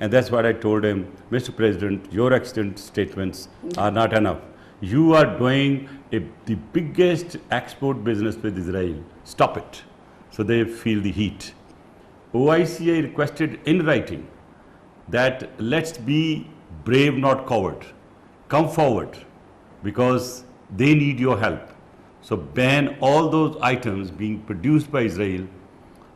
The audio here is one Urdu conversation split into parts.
and that's what I told him, Mr. President, your excellent statements are not enough. You are doing the biggest export business with Israel. Stop it. So they feel the heat. OICA requested in writing that let's be brave, not coward. Come forward because they need your help. So ban all those items being produced by Israel,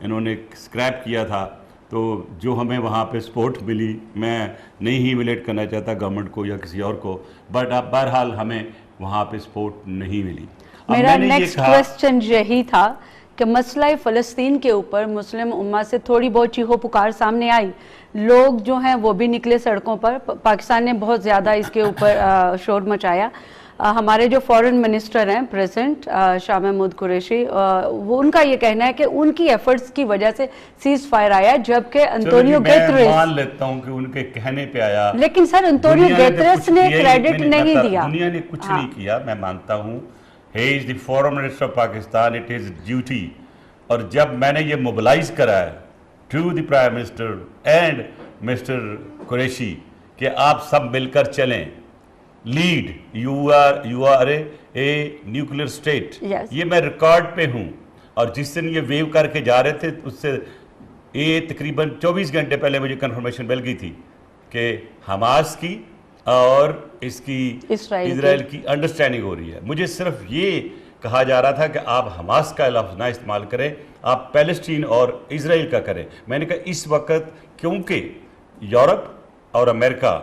انہوں نے اسکریپ کیا تھا، تو جو ہمیں وہاں پہ سپورٹ ملی، میں نہیں ہیوملیٹ کرنا چاہتا گورنمنٹ کو یا کسی اور کو، بٹ اب بہرحال ہمیں وہاں پہ سپورٹ نہیں ملی. میرا نیکسٹ کوسچن یہی تھا کہ مسئلہ فلسطین کے اوپر مسلم امہ سے تھوڑی بہت چیخو پکار سامنے آئی، لوگ جو ہیں وہ بھی نکلے سڑکوں پر، پاکستان نے بہت زیادہ اس کے اوپر شور مچایا. ہمارے جو فورن منسٹر ہیں پریزنٹ شاہ محمود قریشی، وہ ان کا یہ کہنا ہے کہ ان کی ایفرٹس کی وجہ سے سیز فائر آیا، جبکہ انطونیو گیتریس، میں مان لیتا ہوں کہ ان کے کہنے پہ آیا، لیکن سر انطونیو گیتریس نے کریڈٹ نہیں دیا. دنیا نے کچھ نہیں کیا، میں مانتا ہوں. He is the foreign minister of Pakistan, it is duty. اور جب میں نے یہ موبلائز کرا ہے to the Prime Minister and Mr. Qureshi کہ آپ سب مل کر چلیں، lead, you are a nuclear state. یہ میں ریکارڈ پہ ہوں، اور جس دن یہ ویو کر کے جا رہے تھے اس سے تقریباً 24 گھنٹے پہلے مجھے کنفرمیشن مل گئی تھی کہ حماس کی اور اس کی اسرائیل کی انڈرسٹینڈنگ ہو رہی ہے. مجھے صرف یہ کہا جا رہا تھا کہ آپ حماس کا لفظ نہ استعمال کریں، آپ پیلسٹین اور اسرائیل کا کریں. میں نے کہا اس وقت کیونکہ یورپ اور امریکہ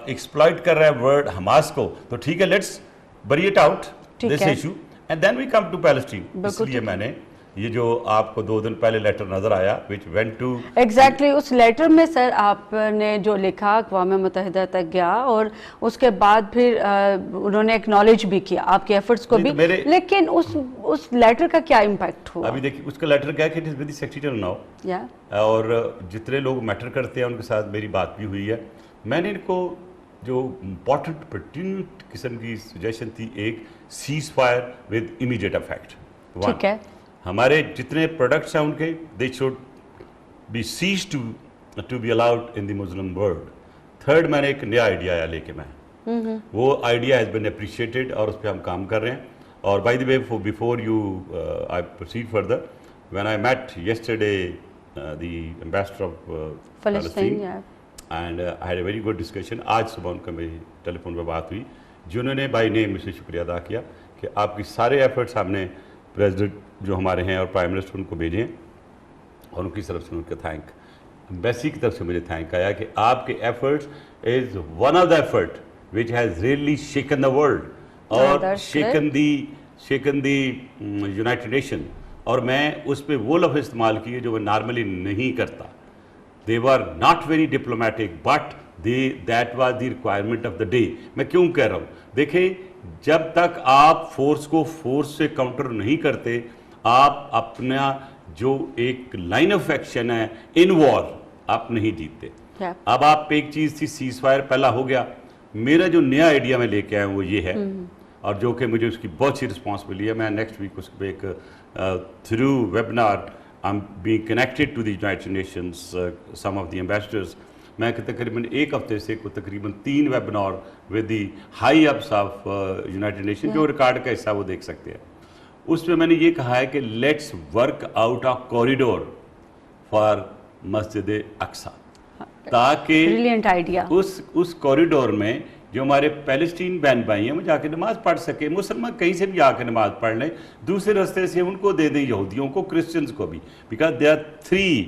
ایکسپلائٹ کر رہا ہے ورڈ حماس کو، تو ٹھیک ہے، let's bury it out this issue and then we come to Palestine. اس لیے میں نے یہ جو آپ کو 2 دن پہلے لیٹر نظر آیا which went to ایگزیکٹلی اس لیٹر میں سر آپ نے جو لکھا اقوام متحدہ تک گیا، اور اس کے بعد پھر انہوں نے ایکنالج بھی کیا آپ کے ایفرٹس کو بھی، لیکن اس لیٹر کا کیا امپیکٹ ہوا؟ ابھی دیکھیں اس کا لیٹر کیا ہے کہ it is with the secretary now، اور جتنے لوگ میٹر کرتے ہیں ان کے ساتھ میری بات بھی ہوئی ہے. میں نے ان کو جو امپورٹنٹ پرٹیننٹ قسم کی سجیشن تھی، ایک ceasefire with immediate effect. ٹھیک ہے، ہمارے جتنے پروڈکٹس ہیں ان کے they should be ceased to be allowed in the Muslim world. Third, میں نے ایک نیا آئیڈیا لے کے میں وہ آئیڈیا has been appreciated اور اس پہ ہم کام کر رہے ہیں. اور by the way, before I proceed further, when I met yesterday the ambassador of Palestine and I had a very good discussion. آج صبح ان کا میری ٹیلی فون پہ بات ہوئی، جنہوں نے بائی نیم مجھ سے شکریہ ادا کیا کہ آپ کی سارے ایفرٹس ہم نے پریزیڈنٹ جو ہمارے ہیں اور پرائم منسٹر ان کو بھیجے ہیں، اور ان کی طرف سے ان کا تھینک، ایمبیسی کی طرف سے مجھے تھینک آیا کہ آپ کے efforts is one of the effort which has really shaken the world اور شیکن دی یونائٹڈ نیشن. اور میں اس پہ وہ لفظ استعمال کیے جو میں نارملی نہیں کرتا. They were not very diplomatic, but that was the requirement of the day. میں کیوں کہہ رہا ہوں؟ دیکھیں، جب تک آپ فورس کو فورس سے کاؤنٹر نہیں کرتے، آپ اپنا جو ایک لائن آف ایکشن ہے ان وار آپ نہیں جیتتے. اب آپ ایک چیز تھی سیز فائر پہلا ہو گیا. میرا جو نیا آئیڈیا میں لے کے آیا ہوں وہ یہ ہے، اور جو کہ مجھے اس کی بہت سی رسپانس ملی ہے. میں نیکسٹ ویک اس پہ ایک through webinar I'm being connected to the United Nations, some of the ambassadors. میں تقریباً ایک ہفتے سے تقریباً 3 webinar with the high ups of United Nations جو ریکارڈ کا حصہ وہ دیکھ سکتے ہیں. اس میں نے یہ کہا ہے کہ let's work out a corridor for مسجد اقصی، تاکہ اس کوریڈور میں جو ہمارے پیلسٹین بہن بھائی ہیں وہ جا کے نماز پڑھ سکے. مسلمان کہیں سے بھی آ کے نماز پڑھ لیں، دوسرے راستے سے ان کو دے دیں، یہودیوں کو، کرسچنز کو بھی، because they are 3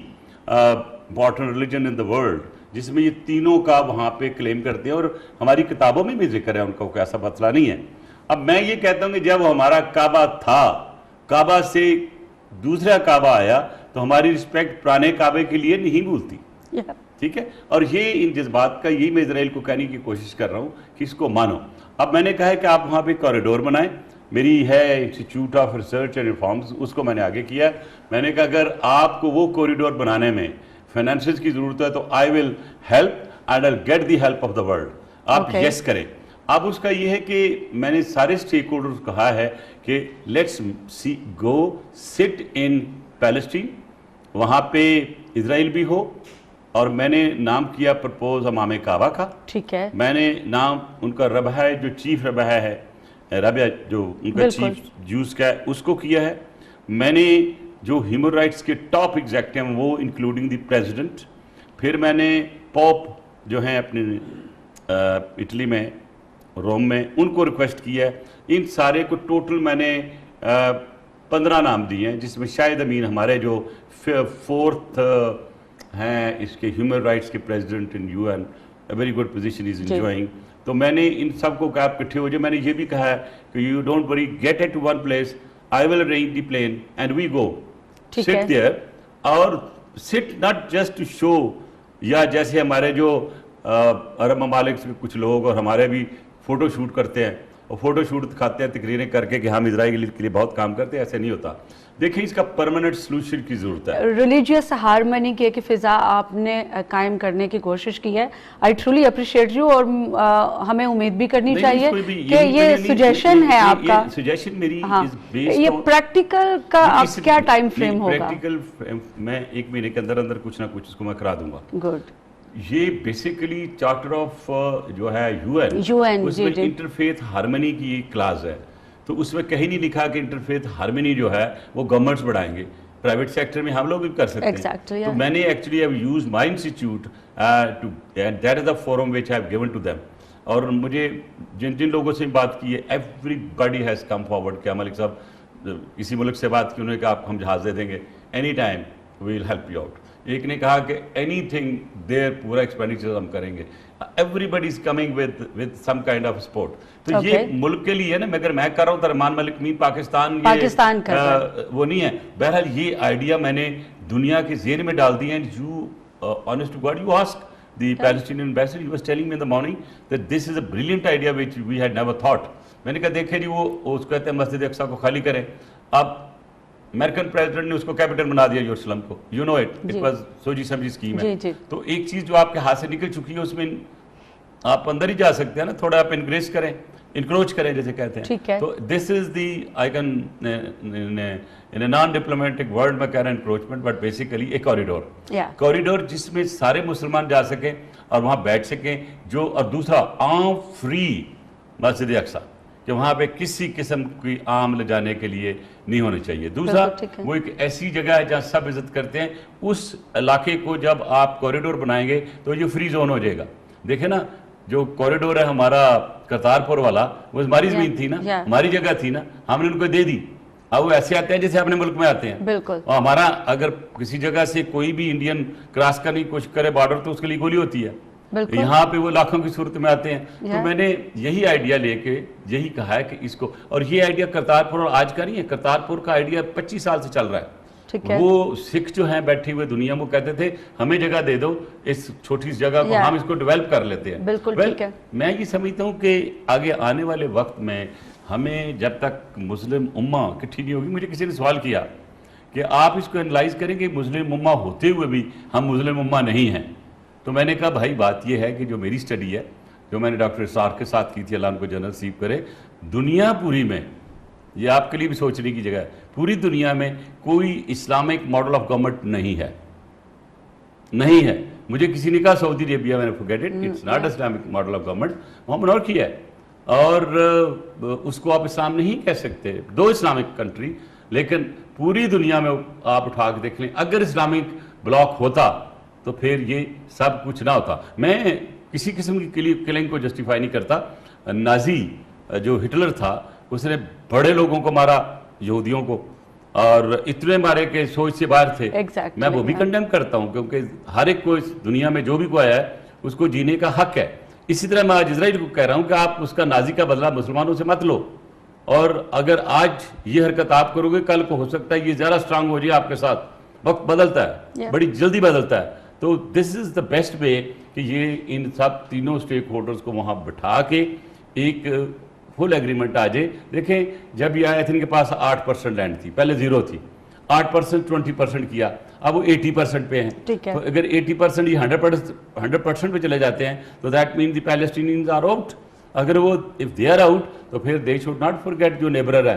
important religion in the world جس میں یہ تینوں کا وہاں پہ کلیم کرتے ہیں، اور ہماری کتابوں میں بھی ذکر ہے ان کا، کوئی ایسا مسئلہ نہیں ہے. اب میں یہ کہتا ہوں کہ جب ہمارا کعبہ تھا، کعبہ سے دوسرا کعبہ آیا تو ہماری رسپیکٹ پرانے کعبے کے لیے نہیں بھولتی. ٹھیک ہے، اور یہ ان جذبات کا یہی میں اسرائیل کو کہنے کی کوشش کر رہا ہوں کہ اس کو مانو. اب میں نے کہا ہے کہ آپ وہاں پہ کوریڈور بنائیں. میری ہے institute of research and reforms, اس کو میں نے آگے کیا. میں نے کہا اگر آپ کو وہ کوریڈور بنانے میں فائنینسز کی ضرورت ہے تو I will help and I get the help of the world. آپ یس کریں. اب اس کا یہ ہے کہ میں نے سارے اسٹیک ہولڈرز کو کہا ہے کہ لیٹس گو سٹ ان پیلسٹین، وہاں پہ اسرائیل بھی ہو، اور میں نے نام کیا پرپوز امام کعبہ کا. ٹھیک ہے، میں نے نام ان کا ربہ جو چیف ربہ ہے، ربہ جو ان کا چیف جوز کا ہے، اس کو کیا ہے. میں نے جو ہیومن رائٹس کے ٹاپ ایگزیکٹو ہیں وہ انکلوڈنگ دی پریزیڈنٹ، پھر میں نے پوپ جو ہیں اپنے اٹلی میں، روم میں، ان کو ریکویسٹ کیا ہے. ان سارے کو ٹوٹل میں نے 15 نام دیے ہیں، جس میں شاہد امین ہمارے جو 4th ہیں اس کے ہیومن رائٹس کے president in UN, very good position is enjoying. تو میں نے ان سب کو کہا آپ اکٹھے ہو جائے. میں نے یہ بھی کہا ہے کہ you don't worry, get at one place, I will arrange the plane and we go sit there. اور سٹ ناٹ جسٹ ٹو شو, یا جیسے ہمارے جو عرب ممالک سے کچھ لوگ اور ہمارے بھی فوٹو شوٹ کرتے ہیں اور فوٹو شوٹ دکھاتے ہیں تقریریں کر کے کہ ہم اسرائیل کے لیے بہت کام کرتے ہیں. ایسے نہیں ہوتا. دیکھیں اس کا پرماننٹ سلوشن کی ضرورت ہے. ریلیجیس ہارمنی کی ایک فضا آپ نے قائم کرنے کی کوشش کی ہے. آئی ٹرولی اپریشیٹ یو, اور ہمیں امید بھی کرنی چاہیے کہ یہ سجیشن ہے آپ کا. سجیشن میری یہ پریکٹیکل کا اب کیا ٹائم فریم ہوگا؟ پریکٹیکل میں 1 مہینے کے اندر اندر کچھ نہ کچھ اس کو میں کرا دوں گا. گڈ. یہ بیسیکلی چارٹر آف جو ہے UN, اس میں انٹرفیتھ ہارمنی کی ایک کلاس ہے. تو اس میں کہیں نہیں لکھا کہ انٹرفیتھ ہارمنی جو ہے وہ گورنمنٹس بڑھائیں گے. پرائیویٹ سیکٹر میں ہم لوگ بھی کر سکتے ہیں. تو میں نے actually have used my institute to, and that is the forum which I have given to them. اور مجھے جن لوگوں سے بات کی ہے, everybody has come forward کہ ملک صاحب کسی ملک سے بات کی, انہوں نے کہا آپ ہم جہاز دے دیں گے, any time we will help you out. ایک نے کہا کہ اینی تھنگ دیر, پورا ایکسپینڈیچر ہم کریں گے. Everybody is coming with some kind of support. تو یہ ملک کے لیے نا, مگر میں کر رہا ہوں ترمان ملک مین پاکستان وہ نہیں ہے. بہرحال یہ آئیڈیا میں نے دنیا کے ذہن میں ڈال دی. And you honest to God, you ask the Palestinian ambassador, he was telling me in the morning that this is a brilliant idea which we had never thought. میں نے کہا دیکھیں جی, وہ اس کہتے ہیں مسجد اقصی کو خالی کریں. اب امریکن پریزیڈنٹ نے اس کو کیپٹل بنا دیا یروشلم کو. You know it, it was سوچی سمجھی اسکیم ہے. تو ایک چیز جو آپ کے ہاتھ سے نکل چکی ہے, اس میں آپ اندر ہی جا سکتے ہیں نا, تھوڑا آپ انکریج کریں, انکروچ کریں جیسے کہتے ہیں. تو this is the, I can in a non diplomatic word میں کہہ رہا ہوں انکروچمنٹ, بٹ بیسیکلی ایک کوریڈور جس میں سارے مسلمان جا سکیں اور وہاں بیٹھ سکیں جو. اور دوسرا عام فری مسجد اقصی, کہ وہاں پہ کسی قسم کی عام لے جانے کے لیے نہیں ہونے چاہیے. دوسرا وہ ایک ایسی جگہ ہے جہاں سب عزت کرتے ہیں. اس علاقے کو جب آپ کوریڈور بنائیں گے تو یہ فری زون ہو جائے گا. دیکھیں نا, جو کوریڈور ہے ہمارا کرتارپور والا, وہ ہماری زمین تھی نا, ہماری جگہ تھی نا, ہم نے ان کو دے دی. اب وہ ایسے آتے ہیں جیسے اپنے ملک میں آتے ہیں. اور ہمارا اگر کسی جگہ سے کوئی بھی انڈین کراس کرنے کی کوشش کرے بارڈر, تو اس کے لیے گولی ہوتی ہے. یہاں پہ وہ لاکھوں کی صورت میں آتے ہیں. تو میں نے یہی آئیڈیا لے کے یہی کہا ہے کہ اس کو, اور یہ آئیڈیا کرتارپور اور آج کا نہیں ہے, کرتارپور کا آئیڈیا 25 سال سے چل رہا ہے. وہ سکھ جو ہیں بیٹھے ہوئے دنیا میں, کہتے تھے ہمیں جگہ دے دو اس چھوٹی سی جگہ کو, ہم اس کو ڈیولپ کر لیتے ہیں. میں یہ سمجھتا ہوں کہ آگے آنے والے وقت میں ہمیں, جب تک مسلم امہ اکٹھی نہیں ہوگی, مجھے کسی نے سوال کیا کہ آپ اس کو انالائز کریں کہ مسلم امہ ہوتے ہوئے بھی ہم مسلم امہ نہیں ہیں. تو میں نے کہا بھائی بات یہ ہے کہ جو میری اسٹڈی ہے, جو میں نے ڈاکٹر اسرار کے ساتھ کی تھی, اللہ ان کو جنت نصیب کرے, دنیا پوری میں, یہ آپ کے لیے بھی سوچنے کی جگہ ہے, پوری دنیا میں کوئی اسلامک ماڈل آف گورنمنٹ نہیں ہے. مجھے کسی نے کہا سعودی عربیہ, میں نے forget it, it's not Islamic model of government, وہاں منارکی ہے, اور اس کو آپ اسلام نہیں کہہ سکتے. 2 اسلامک کنٹری, لیکن پوری دنیا میں آپ اٹھا کے دیکھ لیں, اگر اسلامک بلاک ہوتا تو پھر یہ سب کچھ نہ ہوتا. میں کسی قسم کی کلنگ کو جسٹیفائی نہیں کرتا. نازی جو ہٹلر تھا, اس نے بڑے لوگوں کو مارا, یہودیوں کو, اور اتنے مارے کہ سوچ سے باہر تھے. میں وہ بھی کنڈیم کرتا ہوں, کیونکہ ہر ایک کو اس دنیا میں جو بھی کوئی آیا ہے اس کو جینے کا حق ہے. اسی طرح میں آج اسرائیل کو کہہ رہا ہوں کہ آپ اس کا نازی کا بدلہ مسلمانوں سے مت لو, اور اگر آج یہ حرکت آپ کرو گے, کل کو ہو سکتا ہے یہ زیادہ اسٹرانگ ہو جائے آپ کے ساتھ. وقت بدلتا ہے, بڑی جلدی بدلتا ہے. تو this is the best way کہ یہ ان سب تینوں اسٹیک ہولڈرز کو وہاں بٹھا کے ایک فل ایگریمنٹ آ جائے. دیکھیں جب یہ آئے تھے ان کے پاس 8% لینڈ تھی, پہلے 0 تھی, 8% 20% کیا, اب وہ 80% پہ ہیں. تو اگر 80% یہ 100% پہ چلے جاتے ہیں تو that mean the Palestinians are out. اگر وہ اف دے آر آؤٹ تو پھر دے شوڈ ناٹ فارگیٹ جو نیبرر ہے,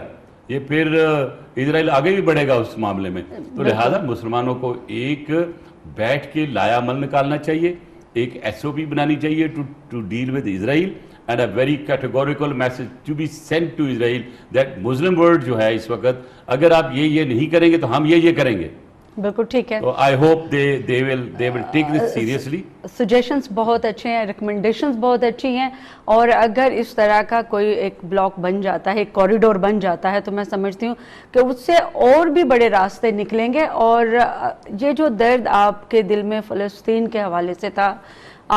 یہ پھر اسرائیل آگے بھی بڑھے گا اس معاملے میں. تو لہٰذا مسلمانوں کو ایک بیٹھ کے لایا عمل نکالنا چاہیے, ایک SOP بنانی چاہیے to deal with Israel, and a very categorical message to be sent to Israel that Muslim world جو ہے اس وقت, اگر آپ یہ نہیں کریں گے تو ہم یہ کریں گے. بالکل ٹھیک ہے. So I hope they will take this seriously. Suggestions بہت اچھے ہیں, ریکمنڈیشنز بہت اچھی ہیں, اور اگر اس طرح کا کوئی ایک بلاک بن جاتا ہے, ایک کوریڈور بن جاتا ہے, تو میں سمجھتی ہوں کہ اس سے اور بھی بڑے راستے نکلیں گے. اور یہ جو درد آپ کے دل میں فلسطین کے حوالے سے تھا,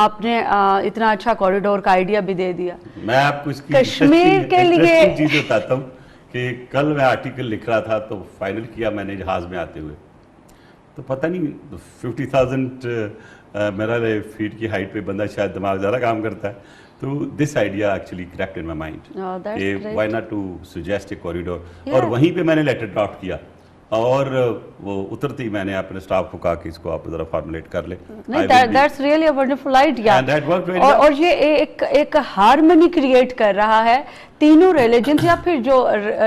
آپ نے اتنا اچھا کوریڈور کا آئیڈیا بھی دے دیا. میں آپ کو اس کی کشمیر کے لیے چیز بتاتا ہوں کہ کل میں آرٹیکل لکھ رہا تھا تو فائنل کیا میں نے جہاز میں آتے ہوئے, تو پتہ نہیں 50,000 میرا فیٹ کی ہائٹ پہ بندہ شاید دماغ زیادہ کام کرتا ہے, تو this idea actually correct in my mind کہ why not to suggest a corridor. اور وہیں پہ میں نے لیٹر ڈرافٹ کیا, اور وہ اترتی میں نے اپنے سٹاف کو کہا کہ اس کو آپ ذرا فارمولیٹ کر لیں. That's really a wonderful idea. اور یہ ایک ہارمنی کریٹ کر رہا ہے تینوں ریلیجنز, یا پھر جو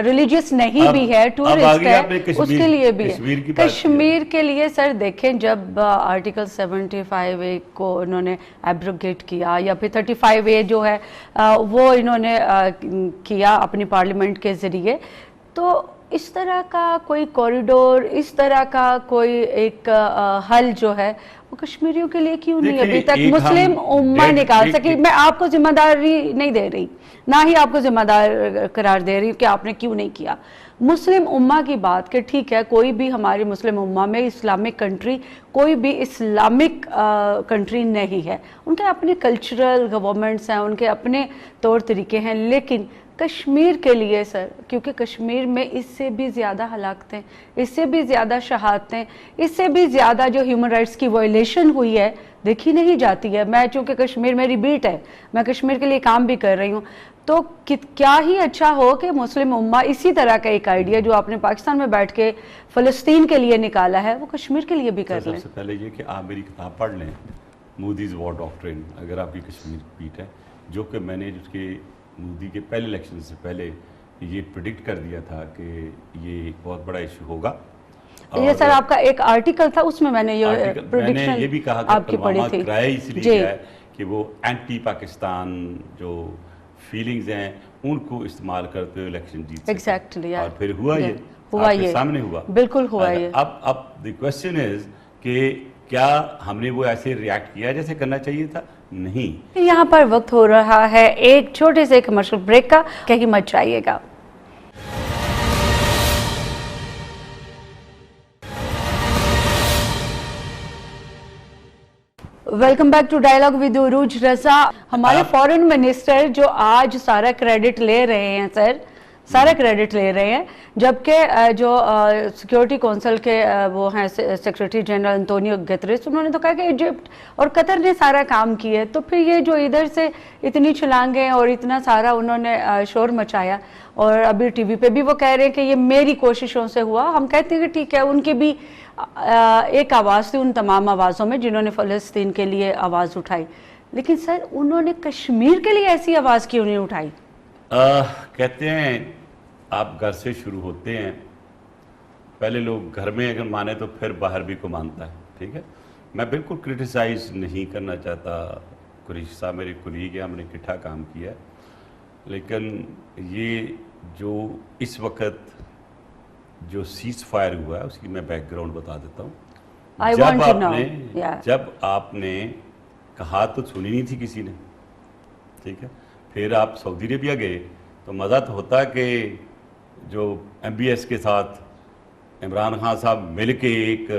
ریلیجیس نہیں بھی ہے, ٹورسٹ ہے, اس کے لیے بھی ہے. کشمیر کے لیے سر دیکھیں, جب آرٹیکل 75A کو انہوں نے ایبروگیٹ کیا, یا پھر 35A جو ہے وہ انہوں نے کیا اپنی پارلیمنٹ کے ذریعے, تو اس طرح کا کوئی کوریڈور, اس طرح کا کوئی ایک حل جو ہے وہ کشمیریوں کے لیے کیوں نہیں ابھی تک مسلم امہ نکال سکی؟ میں آپ کو ذمہ داری نہیں دے رہی, نہ ہی آپ کو ذمہ دار قرار دے رہی کہ آپ نے کیوں نہیں کیا. مسلم امہ کی بات کہ ٹھیک ہے, کوئی بھی ہماری مسلم امہ میں اسلامک کنٹری, کوئی بھی اسلامک کنٹری نہیں ہے, ان کے اپنے کلچرل گورنمنٹس ہیں, ان کے اپنے طور طریقے ہیں, لیکن کشمیر کے لیے سر, کیونکہ کشمیر میں اس سے بھی زیادہ ہلاکتیں, اس سے بھی زیادہ شہادتیں, اس سے بھی زیادہ جو ہیومن رائٹس کی وائلیشن ہوئی ہے دیکھی نہیں جاتی ہے. میں چونکہ کشمیر میری بیٹ ہے, میں کشمیر کے لیے کام بھی کر رہی ہوں, تو کیا ہی اچھا ہو کہ مسلم امہ اسی طرح کا ایک آئیڈیا جو آپ نے پاکستان میں بیٹھ کے فلسطین کے لیے نکالا ہے وہ کشمیر کے لیے بھی کر لیں. سب سے پہلے یہ کہ آپ میری کتاب پڑھ لیں, مودیز وار ڈاکٹرن, اگر آپ کی کشمیر بیٹ ہے, جو کہ میں نے جس کے مودی کے پہلے الیکشن سے پہلے یہ پریڈکٹ کر دیا تھا کہ یہ بہت بڑا ایشو ہوگا. یہ سر آپ کا ایک آرٹیکل تھا, اس میں میں نے یہ بھی کہا کہ پلوامہ کرائے اس لیے کیا ہے کہ وہ اینٹی پاکستان جو فیلنگز ہیں ان کو استعمال کرتے ہوئے الیکشن جیت سکتے, اور پھر ہوا یہ سامنے ہوا, بالکل ہوا یہ. اب دی کوسچن از کہ کیا ہم نے وہ ایسے ریاکٹ کیا جیسے کرنا چاہیے تھا؟ نہیں. یہاں پر وقت ہو رہا ہے ایک چھوٹے سے کمرشل بریک کا, کہیں مت جائیے گا. Welcome back to dialogue with Urooj Raza. ہمارے فورن منسٹر جو آج سارا کریڈٹ لے رہے ہیں سر, سارا کریڈٹ لے رہے ہیں, جبکہ جو سیکیورٹی کونسل کے وہ ہیں سیکریٹری جنرل انطونیو گتریس, انہوں نے تو کہا کہ ایجپٹ اور قطر نے سارا کام کیا ہے. تو پھر یہ جو ادھر سے اتنی چھلانگیں اور اتنا سارا انہوں نے شور مچایا, اور ابھی ٹی وی پہ بھی وہ کہہ رہے ہیں کہ یہ میری کوششوں سے ہوا. ہم کہتے ہیں کہ ٹھیک ہے, ان کی بھی ایک آواز تھی ان تمام آوازوں میں جنہوں نے فلسطین کے لیے آواز اٹھائی, لیکن سر انہوں نے کشمیر کے لیے ایسی آواز کیوں نہیں اٹھائی؟ کہتے ہیں آپ گھر سے شروع ہوتے ہیں, پہلے لوگ گھر میں اگر مانے تو پھر باہر بھی کو مانتا ہے. ٹھیک ہے, میں بالکل کرٹیسائز نہیں کرنا چاہتا, قریش صاحب میرے کولیگ ہیں, ہم نے اکٹھا کام کیا ہے, لیکن یہ جو اس وقت جو سیز فائر ہوا ہے اس کی میں بیک گراؤنڈ بتا دیتا ہوں. جب آپ نے کہا تو سنی نہیں تھی کسی نے, ٹھیک ہے, پھر آپ سعودی عربیہ گئے تو مزہ تو ہوتا کہ جو ایم بی ایس کے ساتھ عمران خان صاحب مل کے ایک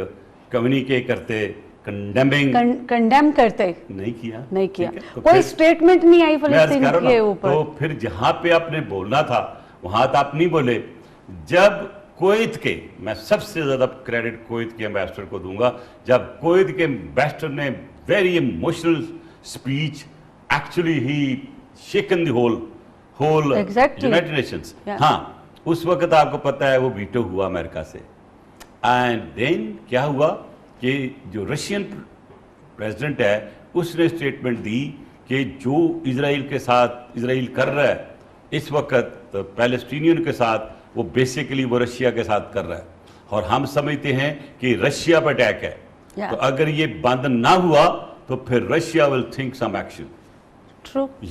کمیونیکے کرتے, کنڈیم کرتے, نہیں کیا, کوئی سٹیٹمنٹ نہیں آئی فلسطین کے اوپر. تو پھر جہاں پہ آپ نے بولنا تھا وہاں تو آپ نہیں بولے. جب کویت کے, میں سب سے زیادہ کریڈٹ کویت کے ایمبیسڈر کو دوں گا, جب کویت کے ایمبیسڈر نے very emotional speech, actually he shaken the whole United nations. ہاں, اس وقت آپ کو پتہ ہے وہ ویٹو ہوا امریکہ سے. اینڈ دین کیا ہوا کہ جو رشین پریزیڈنٹ ہے اس نے اسٹیٹمنٹ دی کہ جو اسرائیل کے ساتھ اسرائیل کر رہا ہے اس وقت پیلسٹینین کے ساتھ, وہ بیسیکلی وہ رشیا کے ساتھ کر رہا ہے, اور ہم سمجھتے ہیں کہ رشیا پر اٹیک ہے. تو اگر یہ بند نہ ہوا تو پھر Russia will think some action.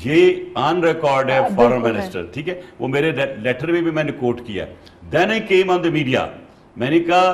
یہ آن ریکارڈ ہے فارن منسٹر, ٹھیک ہے, وہ میرے لیٹر میں بھی میں نے کوٹ کیا. دین I came on the media, میں نے کہا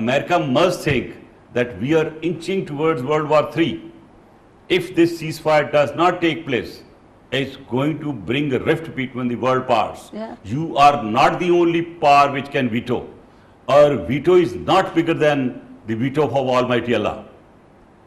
America must think that we are inching towards World War III. If this ceasefire does not take place, it's going to bring a rift between the world powers. Yeah. You are not the only power which can veto. Our veto is not bigger than the veto of Almighty Allah.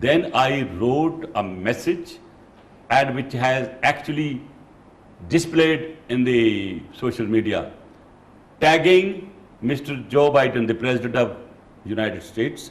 Then I wrote a message and which has actually displayed in the social media, tagging Mr. Joe Biden, the President of United States,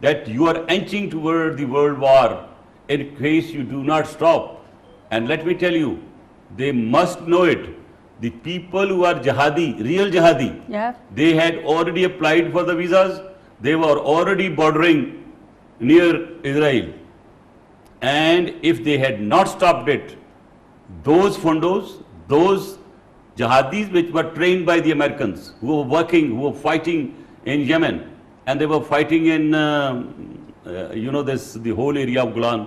that you are inching toward the world war in case you do not stop. And let me tell you, they must know it. The people who are jihadi, real jihadi, Yeah. they had already applied for the visas. They were already bordering near Israel. And if they had not stopped it, those fundos, those jihadis which were trained by the Americans, who were working, who were fighting in Yemen, and they were fighting in, the whole area of Golan,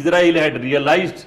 Israel had realized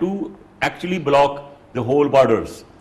to actually block the whole borders.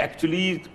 actually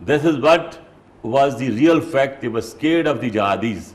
This is what was the real fact. They were scared of the jihadis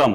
come.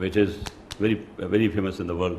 which is very famous in the world.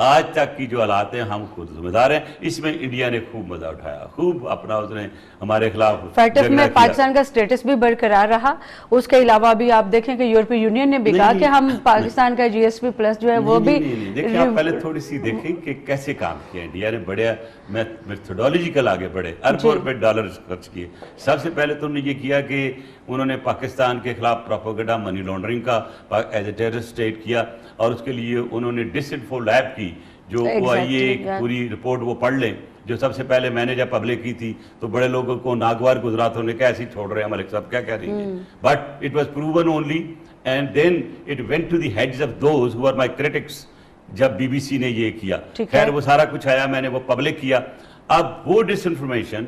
آج تک کی جو حالات ہیں ہم خود ذمہ دار ہیں. اس میں انڈیا نے خوب مزہ اٹھایا, خوب اپنا اس نے ہمارے خلاف فیٹف میں پاکستان کا سٹیٹس بھی برقرار رہا. اس کے علاوہ بھی آپ دیکھیں کہ یورپی یونین نے بھی کہا کہ ہم پاکستان کا جی ایس پی پلس جو ہے وہ بھی. دیکھیں آپ پہلے تھوڑی سی دیکھیں کہ کیسے کام کیا انڈیا نے, بڑے میتھڈولوجیکل آگے بڑھے, اربوں روپے ڈالر خرچ کیے. سب سے پہلے تو انہوں نے یہ کیا کہ انہوں نے پاکستان کے خلاف پروپیگنڈا منی لانڈرنگ کا ایز اے ٹیررسٹ اسٹیٹ کیا, اور اس کے لیے انہوں نے ڈس انفو لیب کی, جو وہ آئیے پوری رپورٹ وہ پڑھ لیں, جو سب سے پہلے میں نے جب پبلک کی تھی تو بڑے لوگوں کو ناگوار گزرا تھا, انہوں نے کہا ایسے چھوڑ رہے ہیں ملک صاحب کیا کہہ رہی ہیں, but it was proven only, and then it went to the heads of those who are my critics. جب بی بی سی نے یہ کیا, خیر وہ سارا کچھ آیا, میں نے وہ پبلک کیا. اب وہ ڈس انفارمیشن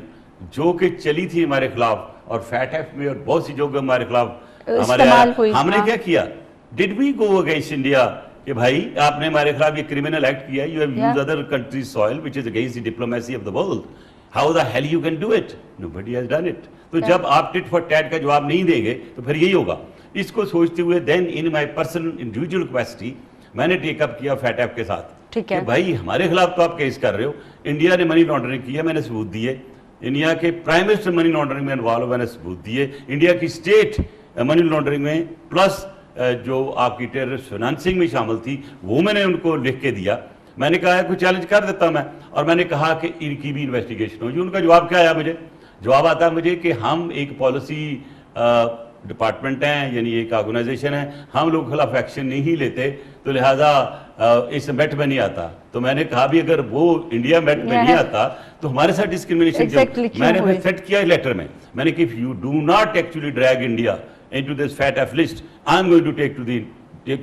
جو کہ چلی تھی ہمارے خلاف, اور فیٹ ایف میں اور بہت سی جگہ ہمارے خلاف ہم نے کیا ڈڈ وی گو اگینسٹ انڈیا کہ بھائی آپ نے ہمارے خلاف یہ کرمنل ایکٹ کیا, you have used other countries soil which is against the diplomacy of the world, how the hell you can do it, nobody has done it. تو جب آپ ٹٹ فار ٹیٹ کا جواب نہیں دیں گے تو پھر یہی ہوگا. اس کو سوچتے ہوئے دین ان مائی پرسنل انڈیویجول کیپیسٹی میں نے ٹیک اپ کیا فیٹ ایف کے ساتھ کہ بھائی ہمارے خلاف تو آپ کیس کر رہے ہو, انڈیا نے منی لانڈرنگ کیا, میں نے ثبوت دیے, انڈیا کے پرائم منسٹر منی لانڈرنگ میں انوالو, میں نے ثبوت دیے, انڈیا کی اسٹیٹ منی لانڈرنگ میں پلس جو آپ کی ٹیررسٹ فائنانسنگ میں شامل تھی وہ میں نے ان کو لکھ کے دیا. میں نے کہا ہے کوئی چیلنج کر دیتا میں, اور میں نے کہا کہ ان کی بھی انویسٹیگیشن ہوگی. ان کا جواب کیا آیا مجھے؟ جواب آتا ہے مجھے کہ ہم ایک پالیسی ڈپارٹمنٹ ہیں, یعنی ایک آرگنائزیشن ہے, ہم لوگ خلاف ایکشن نہیں لیتے, تو لہٰذا اس میٹ میں نہیں آتا. تو میں نے کہا بھی اگر وہ انڈیا میٹ میں نہیں آتا تو ہمارے ساتھ ڈسکریمنیشن میں نے سیٹ کیا لیٹر میں, میں نے کہ if you do not actually drag India into this FATF list, I'm going to take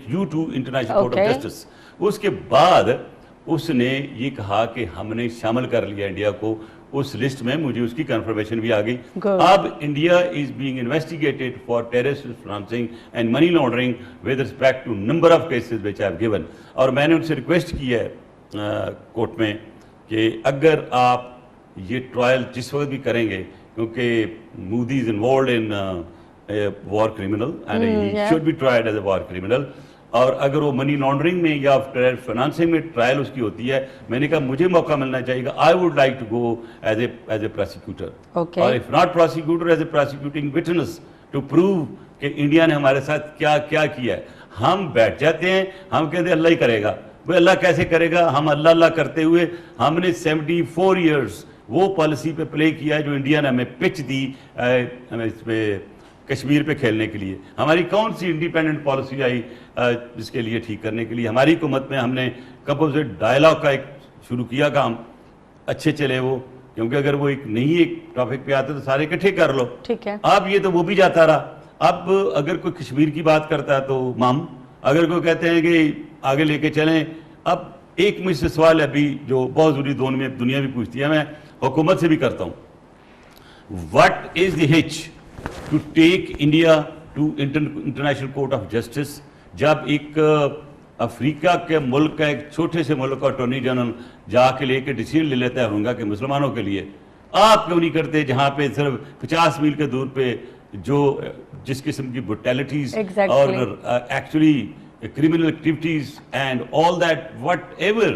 you to International Court of Justice. اس کے بعد اس نے یہ کہا کہ ہم نے شامل کر لیا انڈیا کو اس لسٹ میں, مجھے اس کی کنفرمیشن بھی آ گئی. اب India is being investigated for terrorist financing and money laundering with respect to number of cases which I have given. اور میں نے ان سے ریکویسٹ کی ہے کورٹ میں کہ اگر آپ یہ ٹرائل جس وقت بھی کریں گے, کیونکہ Modi is involved in war criminal and he should be tried as a war criminal, اور اگر وہ منی لانڈرنگ میں یا فائنانسنگ میں ٹرائل اس کی ہوتی ہے, میں نے کہا مجھے موقع ملنا چاہیے گا, I would like to go as a prosecutor, اور if not prosecutor as a prosecuting witness to prove کہ انڈیا نے ہمارے ساتھ کیا کیا کیا ہے. ہم بیٹھ جاتے ہیں, ہم کہتے ہیں اللہ ہی کرے گا. وہ اللہ کیسے کرے گا؟ ہم اللہ اللہ کرتے ہوئے ہم نے 74 ایئرس وہ پالیسی پہ پلے کیا ہے جو انڈیا نے ہمیں پچ دی اس پہ کشمیر پہ کھیلنے کے لیے. ہماری کون سی انڈیپینڈنٹ پالیسی آئی جس کے لیے ٹھیک کرنے کے لیے؟ ہماری حکومت میں ہم نے کمپوزٹ ڈائلاگ کا ایک شروع کیا کام, اچھے چلے وہ, کیونکہ اگر وہ ایک نہیں ایک ٹاپک پہ آتے تو سارے اکٹھے کر لو. اب یہ تو وہ بھی جاتا رہا. اب اگر کوئی کشمیر کی بات کرتا ہے تو مام, اگر کوئی کہتے ہیں کہ آگے لے کے چلیں. اب ایک مجھ سے سوال ہے ابھی جو بہت ضروری دنیا بھی پوچھتی ہے, میں حکومت سے بھی کرتا ہوں, what is the hitch to take India to International Court of Justice جب ایک افریقہ کے ملک کا ایک چھوٹے سے ملک کا اٹارنی جنرل جا کے لے کے ڈیسیژن لے لیتا ہے ہوں کہ مسلمانوں کے لیے, آپ کیوں نہیں کرتے جہاں پہ صرف 50 میل کے دور پہ جو جس قسم کی بروٹیلٹیز اور actually criminal activities and all that whatever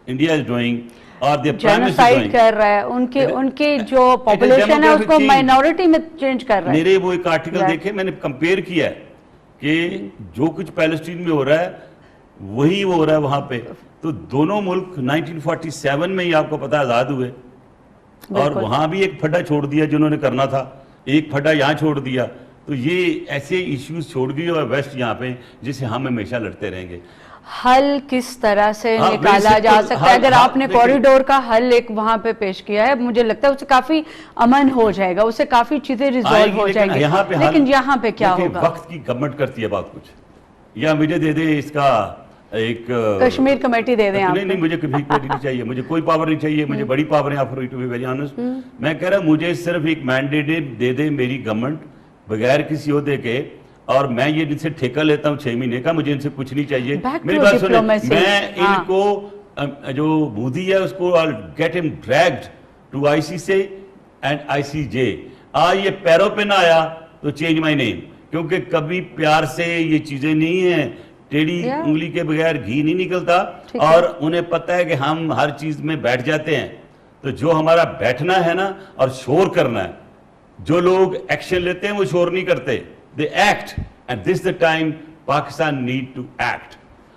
India is doing or the prime minister is doing کر رہا ہے, ان کی جو پاپولیشن ہے اس کو مائنورٹی میں چینج کر رہا ہے. میرے وہ ایک آرٹیکل دیکھے, میں نے کمپیئر کیا ہے کہ جو کچھ پیلسٹین میں ہو رہا ہے وہی وہ ہو رہا ہے وہاں پہ. تو دونوں ملک 1947 میں ہی آپ کو پتہ آزاد ہوئے, اور وہاں بھی ایک پھڈا چھوڑ دیا جنہوں نے کرنا تھا, ایک پھڈا یہاں چھوڑ دیا. تو یہ ایسے ایشوز چھوڑ گئی اور ویسٹ یہاں پہ جسے ہم ہمیشہ لڑتے رہیں گے. حل کس طرح سے نکالا جا سکتا ہے؟ اگر آپ نے کوریڈور کا حل ایک وہاں پہ پیش کیا ہے, مجھے لگتا ہے اس سے کافی امن ہو جائے گا, اس سے کافی چیزیں ریزالو ہو جائیں گی. لیکن یہاں پہ کیا ہوگا؟ وقت کی گورنمنٹ کرتی ہے بات کچھ, یا مجھے دے دے اس کا ایک کشمیر کمیٹی دے دیں آپ. نہیں, مجھے کشمیر کمیٹی نہیں چاہیے, مجھے کوئی پاور نہیں چاہیے, مجھے بڑی پاور ہے. آپ ٹو بی ویری آنسٹ, میں کہہ رہا ہوں مجھے صرف ایک مینڈیٹ دے دے میری گورنمنٹ بغیر کسی عہدے کے, اور میں یہ ان سے ٹھیکہ لیتا ہوں 6 مہینے کا, مجھے ان سے کچھ نہیں چاہیے. میری بات سنیں, میں ان کو جو مودی ہے اس کو گیٹ ہم ڈریگڈ ٹو آئی سی سے اینڈ آئی سی جے. یہ پیروں پہ نہ آیا تو چینج مائی نیم, کیونکہ کبھی پیار سے یہ چیزیں نہیں ہیں ٹیڑھی انگلی کے بغیر گھی نہیں نکلتا, اور انہیں پتہ ہے کہ ہم ہر چیز میں بیٹھ جاتے ہیں. تو جو ہمارا بیٹھنا ہے نا اور شور کرنا ہے, جو لوگ ایکشن لیتے ہیں وہ شور نہیں کرتے, they act, and this is the time Pakistan need to act.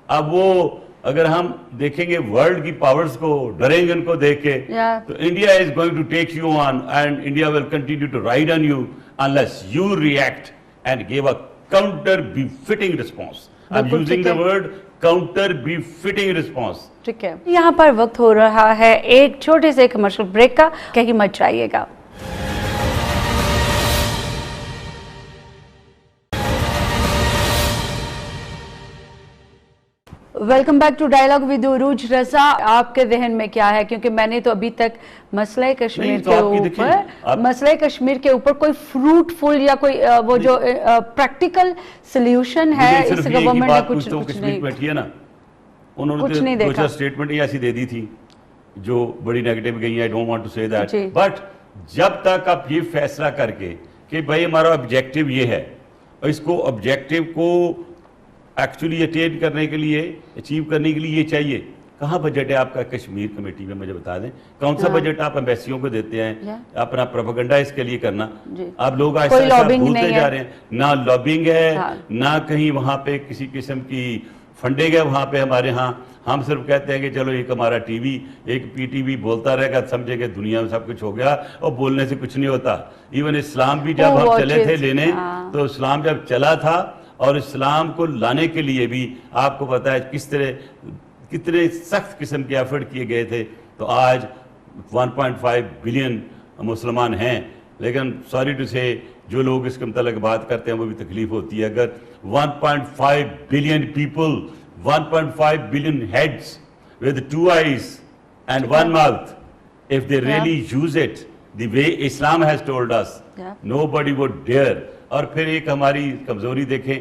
اب وہ اگر ہم دیکھیں گے ورلڈ کی پاورز کو, ڈریں گے ان کو دیکھ کے, تو India is going to take you on and India will continue to ride on you unless you react and give a counter befitting response. I'm using the word counter befitting response. ٹھیک ہے, یہاں پر وقت ہو رہا ہے ایک چھوٹے سے کمرشل بریک کا, کہیں مت جائیے گا. Welcome back to dialogue with Urooj Raza. آپ کے ذہن میں کیا ہے, کیونکہ میں نے تو ابھی تک مسئلہ کشمیر کے اوپر کوئی فروٹفل یا کوئی وہ جو پریکٹیکل سلیوشن ہے اس گورنمنٹ نے کچھ نہیں, انہوں نے دو چار سٹیٹمنٹ ایسی دے دی تھی جو بڑی نیگیٹو گئی ہیں. I don't want to say that. But جب تک آپ یہ فیصلہ کر کے کہ بھائی ہمارا آبجیکٹو یہ ہے, اور اس کو آبجیکٹو کو ایکچولی اٹین کرنے کے لیے, اچیو کرنے کے لیے یہ چاہیے, کہاں بجٹ ہے آپ کا کشمیر کمیٹی میں, مجھے بتا دیں کون سا بجٹ آپ ایمبیسیوں کو دیتے ہیں اپنا پروپیگنڈا اس کے لیے کرنا. اب لوگ ایسا بھولتے جا رہے ہیں, نہ لابنگ ہے, نہ کہیں وہاں پہ کسی قسم کی فنڈنگ ہے. وہاں پہ ہمارے ہاں ہم صرف کہتے ہیں کہ چلو ایک ہمارا ٹی وی, ایک پی ٹی وی بولتا رہے گا, سمجھے کہ دنیا میں سب کچھ ہو گیا, اور بولنے سے کچھ نہیں ہوتا. ایون اسلام بھی جب ہم چلے تھے لینے, تو اسلام جب چلا تھا, اور اسلام کو لانے کے لیے بھی آپ کو پتا ہے کس طرح کتنے سخت قسم کے ایفرٹ کیے گئے تھے. تو آج 1.5 بلین مسلمان ہیں, لیکن سوری ٹو سے جو لوگ اس کے متعلق بات کرتے ہیں وہ بھی تکلیف ہوتی ہے. اگر 1.5 billion people, 1.5 billion heads with 2 eyes and 1 mouth, if they really use it the way Islam has told us, nobody would dare. اور پھر ایک ہماری کمزوری دیکھیں,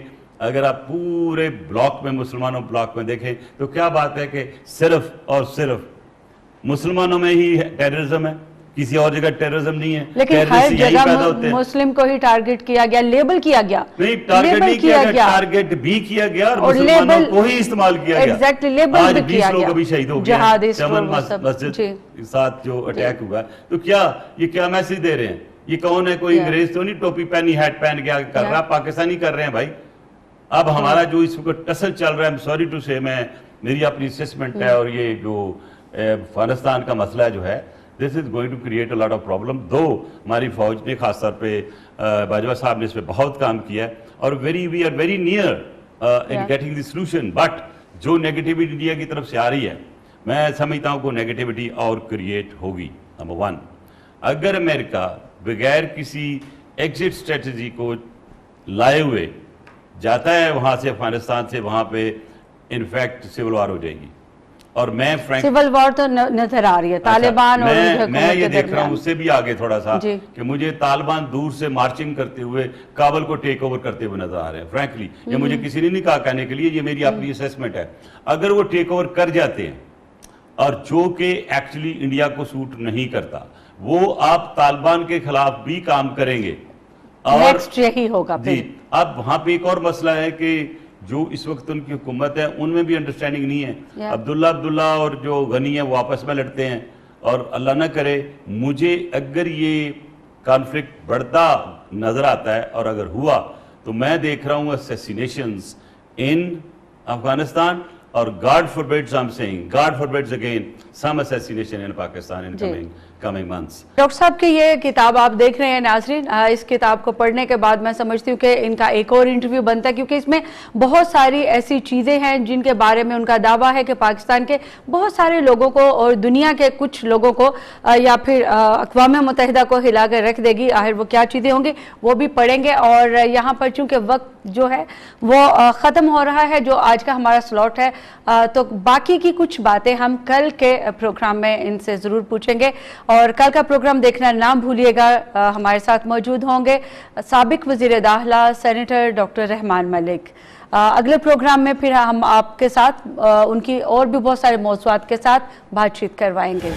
اگر آپ پورے بلاک میں, مسلمانوں بلاک میں دیکھیں, تو کیا بات ہے کہ صرف اور صرف مسلمانوں میں ہی ٹیررزم ہے, کسی اور جگہ ٹیررزم نہیں ہے. لیکن ہر جگہ مسلم کو ہی ٹارگٹ کیا گیا, لیبل کیا گیا. نہیں, ٹارگٹ نہیں کیا گیا, ٹارگٹ بھی کیا گیا اور مسلمانوں کو ہی استعمال کیا گیا. ایگزیکٹلی, لیبل بھی کیا گیا. لوگ ابھی شہید ہو گئے چمن مسجد کے ساتھ جو اٹیک ہوا. تو کیا یہ کیا میسج دے رہے ہیں, یہ کون ہے, کوئی انگریز تو نہیں ٹوپی پہنی, ہیٹ پہن کے کر رہا, پاکستانی کر رہے ہیں بھائی. اب ہمارا جو اس وقت ٹسل چل رہا ہے, سوری ٹو سے, میں میری اپنی اسسمنٹ ہے, اور یہ جو افغانستان کا مسئلہ جو ہے, this is going to create a lot of problem. دو ہماری فوج نے خاص طور پہ باجوہ صاحب نے اس پہ بہت کام کیا ہے, اور we are very near in getting the solution. But جو نیگیٹیوٹی انڈیا کی طرف سے آ رہی ہے, میں سمجھتا ہوں کہ نیگیٹیوٹی اور کریٹ ہوگی. نمبر 1, اگر امریکہ بغیر کسی ایگزٹ اسٹریٹجی کو لائے ہوئے جاتا ہے وہاں سے, افغانستان سے, وہاں پہ انفیکٹ سول وار ہو جائے گی. اور میں سول وار تو نظر آ رہی ہے طالبان اور میں یہ دیکھ رہا ہوں اس سے بھی آگے تھوڑا سا, کہ مجھے طالبان دور سے مارچنگ کرتے ہوئے کابل کو ٹیک اوور کرتے ہوئے نظر آ رہے ہیں. فرینکلی یہ مجھے کسی نے نہیں کہا کہنے کے لیے, یہ میری اپنی اسیسمنٹ ہے. اگر وہ ٹیک اوور کر جاتے ہیں, اور جو کہ ایکچولی انڈیا کو سوٹ نہیں کرتا, وہ آپ طالبان کے خلاف بھی کام کریں گے. اور یہی ہوگا. جی, اب وہاں پہ ایک اور مسئلہ ہے کہ جو اس وقت ان کی حکومت ہے ان میں بھی انڈرسٹینڈنگ نہیں ہے. عبداللہ اور جو غنی ہیں وہ آپس میں لڑتے ہیں, اور اللہ نہ کرے مجھے اگر یہ کانفلکٹ بڑھتا نظر آتا ہے, اور اگر ہوا تو میں دیکھ رہا ہوں assassinations in افغانستان, اور God forbids, I'm saying, God forbids again some assassination in Pakistan in coming months. Doctor صاحب کی یہ کتاب آپ دیکھ رہے ہیں ناظرین, اس کتاب کو پڑھنے کے بعد میں سمجھتی ہوں کہ ان کا ایک اور انٹرویو بنتا ہے, کیونکہ اس میں بہت ساری ایسی چیزیں ہیں جن کے بارے میں ان کا دعویٰ ہے کہ پاکستان کے بہت سارے لوگوں کو اور دنیا کے کچھ لوگوں کو یا پھر اقوام متحدہ کو ہلا کر رکھ دے گی. آخر وہ کیا چیزیں ہوں گی وہ بھی پڑھیں گے. اور یہاں پر چونکہ وقت جو ہے وہ ختم ہو رہا ہے, جو آج کا ہمارا سلاٹ ہے, تو باقی کی کچھ باتیں ہم کل کے پروگرام میں ان سے ضرور پوچھیں گے. اور کل کا پروگرام دیکھنا نہ بھولیے گا. ہمارے ساتھ موجود ہوں گے سابق وزیر داخلہ سینیٹر ڈاکٹر رحمان ملک. اگلے پروگرام میں پھر ہم آپ کے ساتھ ان کی اور بھی بہت سارے موضوعات کے ساتھ بات چیت کروائیں گے.